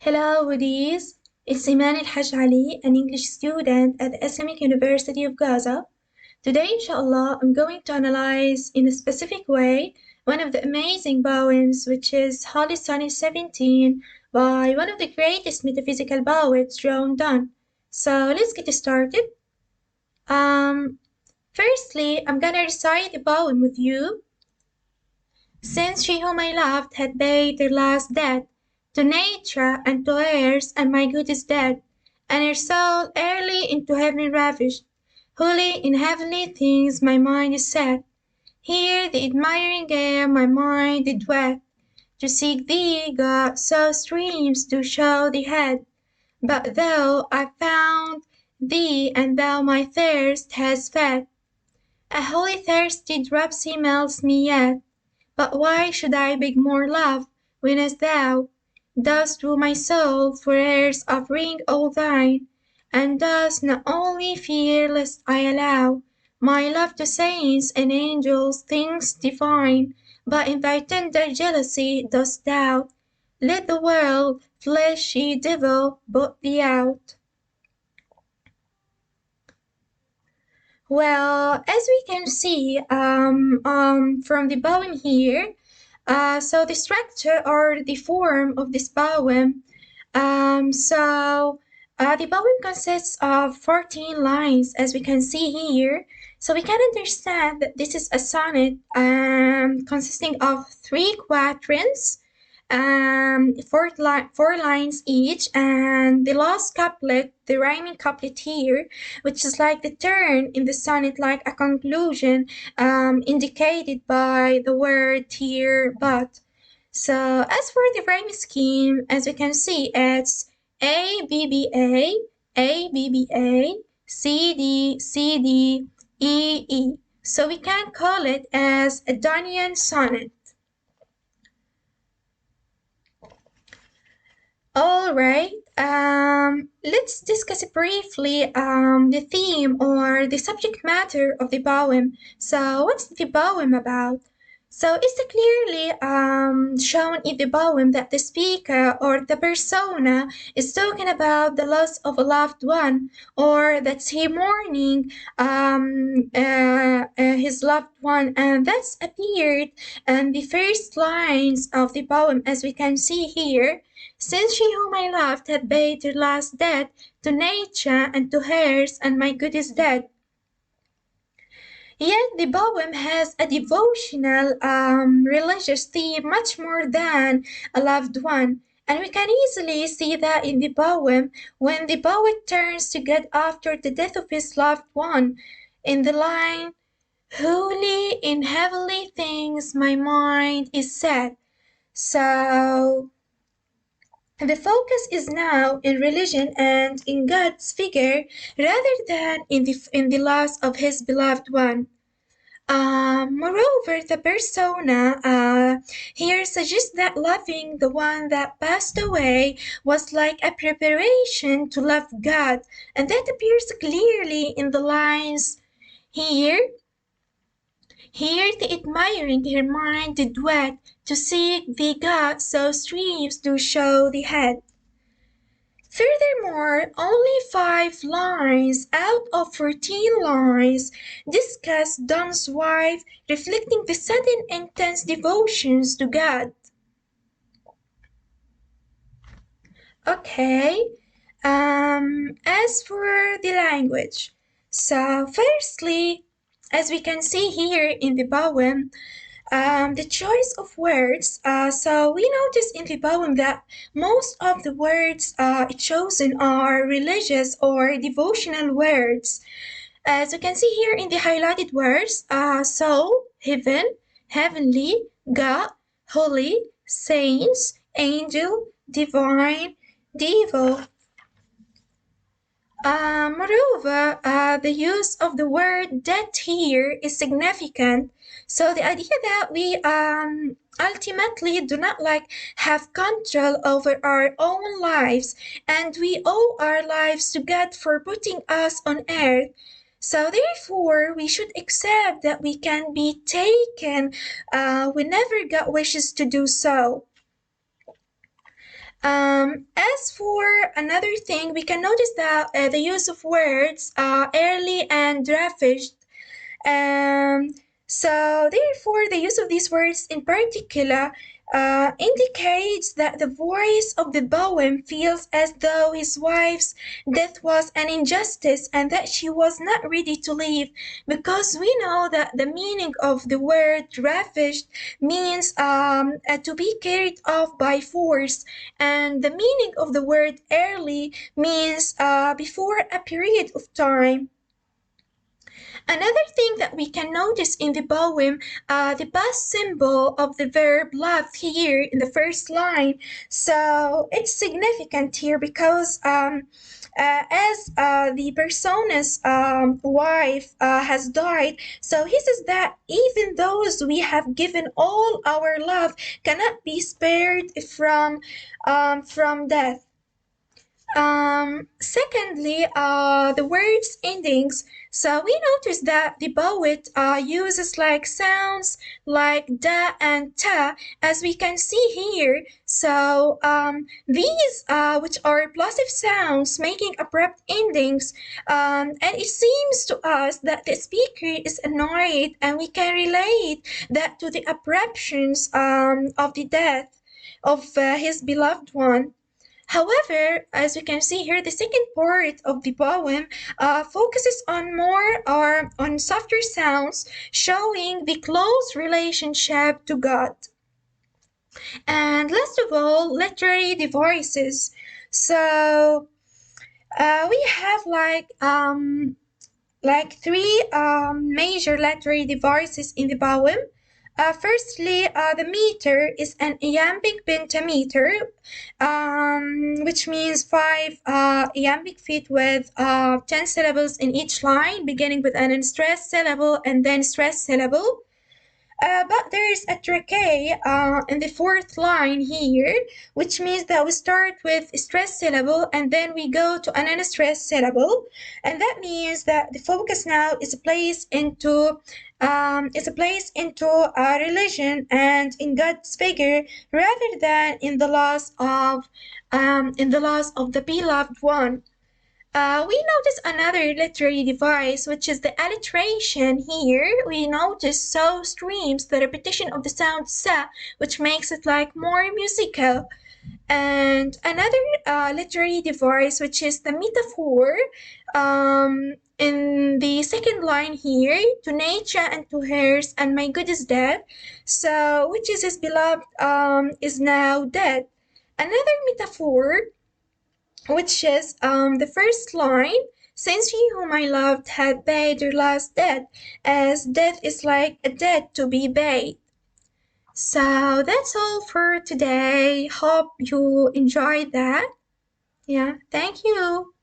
Hello, Woodies. It's Eman Ashraf Alhaj, an English student at the Islamic University of Gaza. Today, inshallah, I'm going to analyze in a specific way one of the amazing poems, which is Holy Sonnet 17 by one of the greatest metaphysical poets, John Donne. So let's get started. Um, Firstly, I'm gonna recite the poem with you. Since she whom I loved had paid her last debt to nature and to heirs, and my good is dead, and her soul early into heaven ravished, holy in heavenly things my mind is set. Here the admiring air my mind did wet, to seek thee, God, so streams do show thee head. But though I found thee, and thou my thirst hast fed, a holy thirsty dropsy melts me yet. But why should I beg more love, when as thou dost woo my soul for heirs offering all thine, and dost not only fear lest I allow my love to saints and angels things divine, but in thy tender jealousy dost doubt, let the world, fleshy devil, put thee out. Well, as we can see from the poem here, so the structure or the form of this poem, the poem consists of 14 lines, as we can see here. So we can understand that this is a sonnet consisting of 3 quatrains, four lines each, and the last couplet, the rhyming couplet here, which is like the turn in the sonnet, like a conclusion, indicated by the word here, but. So as for the rhyme scheme, as we can see, it's A B B A, A B B A, C D C D, E E. So we can call it as a Donnian sonnet. All right, let's discuss briefly the theme or the subject matter of the poem. So, what's the poem about? So, it's clearly shown in the poem that the speaker or the persona is talking about the loss of a loved one, or that he mourning his loved one, and that's appeared in the first lines of the poem, as we can see here. Since she whom I loved had paid her last debt to nature and to hers, and my good is dead. Yet the poem has a devotional, religious theme much more than a loved one. And we can easily see that in the poem when the poet turns to God after the death of his loved one. In the line, holy in heavenly things my mind is set. So the focus is now in religion and in God's figure rather than in the loss of his beloved one. Moreover, the persona here suggests that loving the one that passed away was like a preparation to love God, and that appears clearly in the lines here. Here the admiring her mind did wet to seek thee God, so streams do show the head. Furthermore, only 5 lines out of 14 lines discuss Donne's wife, reflecting the sudden intense devotions to God. Okay, as for the language, so firstly, as we can see here in the poem, the choice of words. So we notice in the poem that most of the words chosen are religious or devotional words. As you can see here in the highlighted words, soul, heaven, heavenly, God, holy, saints, angel, divine, devo. Moreover, the use of the word debt here is significant. So the idea that we ultimately do not have control over our own lives, and we owe our lives to God for putting us on earth. So therefore, we should accept that we can be taken whenever God wishes to do so. As as for another thing, we can notice that the use of words early and ravished. Um, so therefore, the use of these words in particular indicates that the voice of the poem feels as though his wife's death was an injustice and that she was not ready to leave, because we know that the meaning of the word ravished means to be carried off by force, and the meaning of the word early means before a period of time. Another thing that we can notice in the poem, the past symbol of the verb love here in the first line. So it's significant here because as the persona's wife has died, so he says that even those we have given all our love cannot be spared from death. Secondly, the words endings. So we notice that the poet uses like sounds like da and ta, as we can see here. So these, which are plosive sounds, making abrupt endings, and it seems to us that the speaker is annoyed, and we can relate that to the abruptions of the death of his beloved one. However, as we can see here, the second part of the poem focuses on more or on softer sounds, showing the close relationship to God. And last of all, literary devices. So we have like three major literary devices in the poem. Firstly, the meter is an iambic pentameter, which means five iambic feet with 10 syllables in each line, beginning with an unstressed syllable and then stressed syllable. But there is a trachea in the fourth line here, which means that we start with a stressed syllable and then we go to an unstressed syllable, and that means that the focus now is placed into religion and in God's figure rather than in the loss of the beloved one. We notice another literary device, which is the alliteration here. We notice so streams the repetition of the sound sa, which makes it like more musical. And another literary device, which is the metaphor, in the second line here, to nature and to hers, and my good is dead. So, which is his beloved is now dead. Another metaphor, which is the first line, since he whom I loved had paid their last debt, as death is like a debt to be paid. So that's all for today. Hope you enjoyed that. Yeah, thank you.